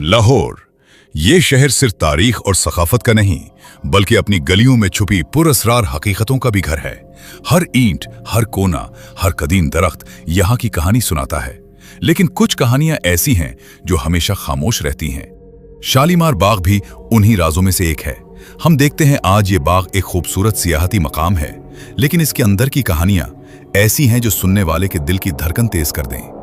लाहौर ये शहर सिर्फ तारीख और सकाफत का नहीं बल्कि अपनी गलियों में छुपी पुरअसरार हकीकतों का भी घर है। हर ईंट, हर कोना, हर कदीम दरख्त यहाँ की कहानी सुनाता है। लेकिन कुछ कहानियां ऐसी हैं जो हमेशा खामोश रहती हैं। शालीमार बाग भी उन्हीं राजों में से एक है। हम देखते हैं आज ये बाग एक खूबसूरत सियाहती मकाम है, लेकिन इसके अंदर की कहानियां ऐसी हैं जो सुनने वाले के दिल की धड़कन तेज कर दें।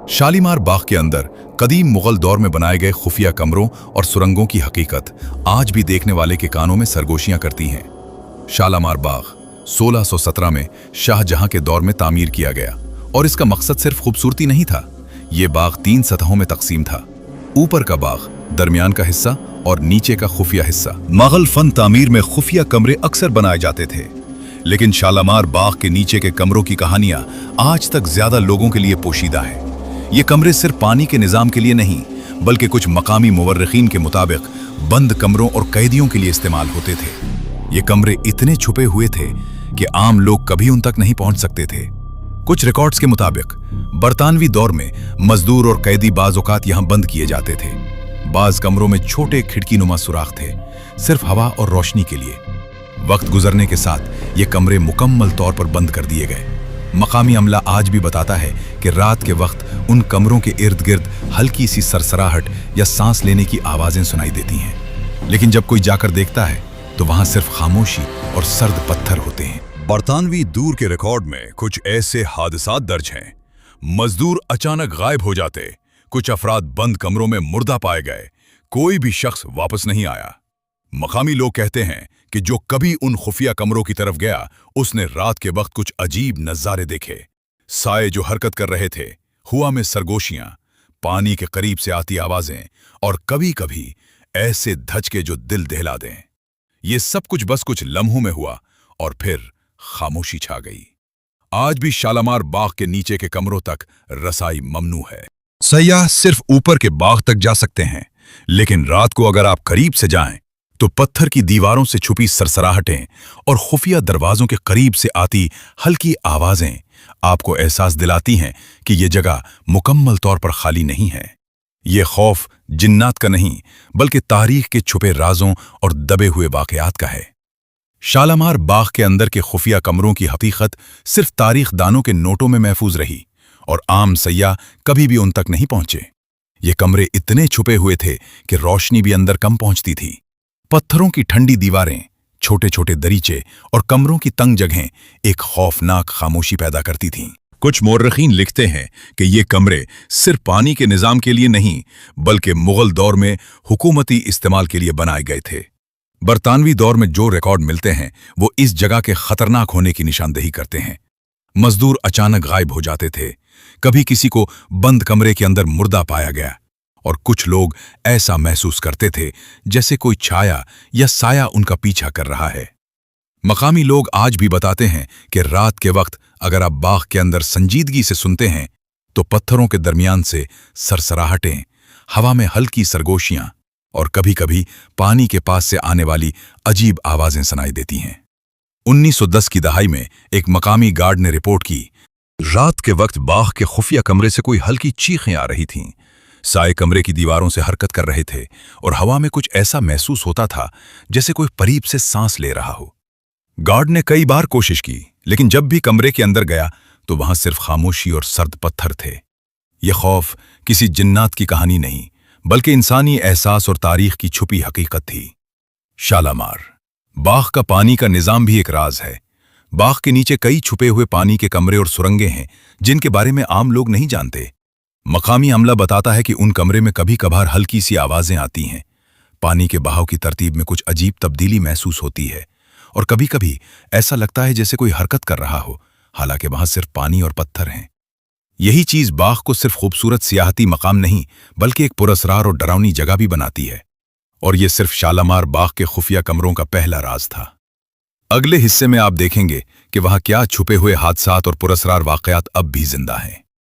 शालीमार बाग के अंदर कदीम मुगल दौर में बनाए गए खुफिया कमरों और सुरंगों की हकीकत आज भी देखने वाले के कानों में सरगोशियां करती हैं। शालीमार बाग 1617 में शाहजहां के दौर में तामीर किया गया और इसका मकसद सिर्फ खूबसूरती नहीं था। ये बाग 3 सतहों में तकसीम था। ऊपर का बाग, दरमियान का हिस्सा और नीचे का खुफिया हिस्सा। मुगल फन तामीर में खुफिया कमरे अक्सर बनाए जाते थे, लेकिन शालीमार बाग के नीचे के कमरों की कहानियां आज तक ज्यादा लोगों के लिए पोशीदा है। ये कमरे सिर्फ पानी के निजाम के लिए नहीं बल्कि कुछ मकामी मुवर्रिखीन के मुताबिक बंद कमरों और कैदियों के लिए इस्तेमाल होते थे। ये कमरे इतने छुपे हुए थे कि आम लोग कभी उन तक नहीं पहुंच सकते थे। कुछ रिकॉर्ड्स के मुताबिक बरतानवी दौर में मजदूर और कैदी बाज औकात यहां बंद किए जाते थे। बाज कमरों में छोटे खिड़की नुमा सुराख थे, सिर्फ हवा और रोशनी के लिए। वक्त गुजरने के साथ ये कमरे मुकम्मल तौर पर बंद कर दिए गए। मकामी अमला आज भी बताता है कि रात के वक्त उन कमरों के इर्द गिर्द हल्की सी सरसराहट या सांस लेने की आवाजें सुनाई देती हैं, लेकिन जब कोई जाकर देखता है तो वहां सिर्फ खामोशी और सर्द पत्थर होते हैं। बरतानवी दूर के रिकॉर्ड में कुछ ऐसे हादसात दर्ज हैं। मजदूर अचानक गायब हो जाते, कुछ अफराद बंद कमरों में मुर्दा पाए गए, कोई भी शख्स वापस नहीं आया। मकामी लोग कहते हैं कि जो कभी उन खुफिया कमरों की तरफ गया उसने रात के वक्त कुछ अजीब नजारे देखे। साए जो हरकत कर रहे थे, हुआ में सरगोशियां, पानी के करीब से आती आवाजें और कभी कभी ऐसे धचके जो दिल दहला दें। ये सब कुछ बस कुछ लम्हों में हुआ और फिर खामोशी छा गई। आज भी शालीमार बाग के नीचे के कमरों तक रसाई ममनू है। सयाह सिर्फ ऊपर के बाग तक जा सकते हैं, लेकिन रात को अगर आप करीब से जाएं तो पत्थर की दीवारों से छुपी सरसराहटें और खुफिया दरवाजों के करीब से आती हल्की आवाजें आपको एहसास दिलाती हैं कि यह जगह मुकम्मल तौर पर खाली नहीं है। ये खौफ जिन्नात का नहीं बल्कि तारीख के छुपे राजों और दबे हुए वाकयात का है। शालीमार बाग के अंदर के खुफिया कमरों की हकीकत सिर्फ तारीख दानों के नोटों में महफूज रही और आम सयाह कभी भी उन तक नहीं पहुंचे। ये कमरे इतने छुपे हुए थे कि रोशनी भी अंदर कम पहुंचती थी। पत्थरों की ठंडी दीवारें, छोटे छोटे दरीचे और कमरों की तंग जगहें एक खौफनाक खामोशी पैदा करती थीं। कुछ मुवर्रिखीन लिखते हैं कि ये कमरे सिर्फ पानी के निजाम के लिए नहीं बल्कि मुगल दौर में हुकूमती इस्तेमाल के लिए बनाए गए थे। बरतानवी दौर में जो रिकॉर्ड मिलते हैं वो इस जगह के खतरनाक होने की निशानदेही करते हैं। मजदूर अचानक गायब हो जाते थे, कभी किसी को बंद कमरे के अंदर मुर्दा पाया गया और कुछ लोग ऐसा महसूस करते थे जैसे कोई छाया या साया उनका पीछा कर रहा है। मकामी लोग आज भी बताते हैं कि रात के वक्त अगर आप बाग के अंदर संजीदगी से सुनते हैं तो पत्थरों के दरमियान से सरसराहटें, हवा में हल्की सरगोशियां और कभी-कभी पानी के पास से आने वाली अजीब आवाजें सुनाई देती हैं। 1910 की दहाई में एक मकामी गार्ड ने रिपोर्ट की, रात के वक्त बाग के खुफिया कमरे से कोई हल्की चीखें आ रही थीं। साए कमरे की दीवारों से हरकत कर रहे थे और हवा में कुछ ऐसा महसूस होता था जैसे कोई करीब से सांस ले रहा हो। गार्ड ने कई बार कोशिश की, लेकिन जब भी कमरे के अंदर गया तो वहां सिर्फ खामोशी और सर्द पत्थर थे। यह खौफ किसी जिन्नात की कहानी नहीं बल्कि इंसानी एहसास और तारीख की छुपी हकीकत थी। शालीमार बाग का पानी का निजाम भी एक राज है। बाग के नीचे कई छुपे हुए पानी के कमरे और सुरंगें हैं जिनके बारे में आम लोग नहीं जानते। मकामी अमला बताता है कि उन कमरे में कभी कभार हल्की सी आवाजें आती हैं, पानी के बहाव की तरतीब में कुछ अजीब तब्दीली महसूस होती है और कभी कभी ऐसा लगता है जैसे कोई हरकत कर रहा हो, हालांकि वहां सिर्फ पानी और पत्थर हैं। यही चीज बाग को सिर्फ खूबसूरत सियाहती मकाम नहीं बल्कि एक पुरअसरार और डरावनी जगह भी बनाती है। और यह सिर्फ शालीमार बाग के खुफिया कमरों का पहला राज था। अगले हिस्से में आप देखेंगे कि वहां क्या छुपे हुए हादसात और पुरअसरार वाकयात अब भी जिंदा हैं।